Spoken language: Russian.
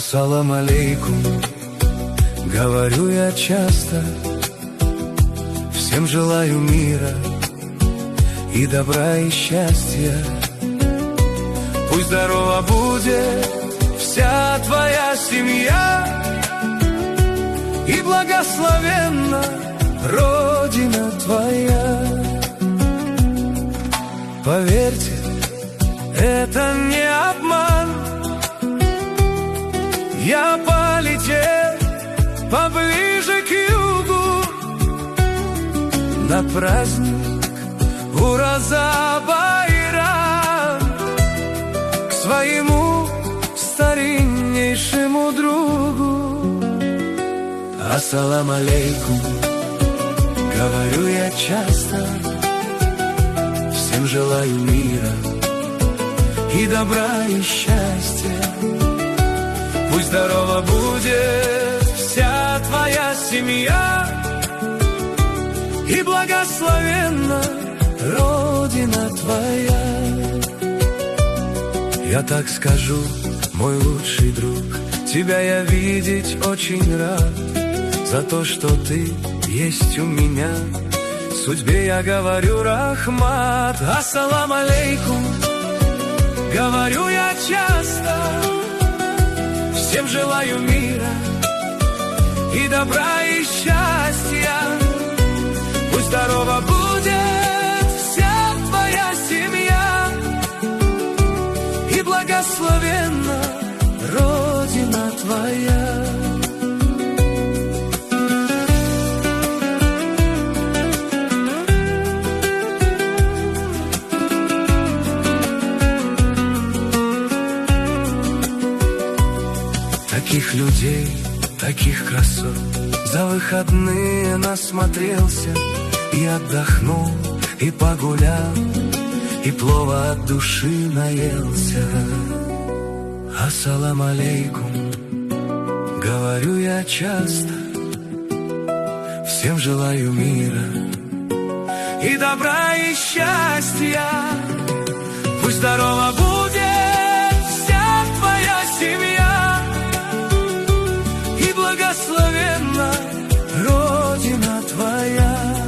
Ассалам алейкум, говорю я часто. Всем желаю мира и добра и счастья. Пусть здорова будет вся твоя семья, и благословенна Родина твоя. Поверьте, это не обман. Я полетел поближе к югу на праздник Ураза-Байрам к своему стариннейшему другу. Ассалам алейкум, говорю я часто. Всем желаю мира и добра и счастья. Пусть здорова будет вся твоя семья, и благословенна Родина твоя. Я так скажу, мой лучший друг, тебя я видеть очень рад. За то, что ты есть у меня, судьбе я говорю рахмат. Ассалам алейкум, говорю я часто. Всем желаю мира и добра и счастья. Пусть здорова будет вся твоя семья, и благословенна Родина твоя. Таких людей, таких красот за выходные насмотрелся, и отдохнул, и погулял, и плова от души наелся. Ассалам алейкум, говорю я часто. Всем желаю мира и добра и счастья. Пусть здорова будет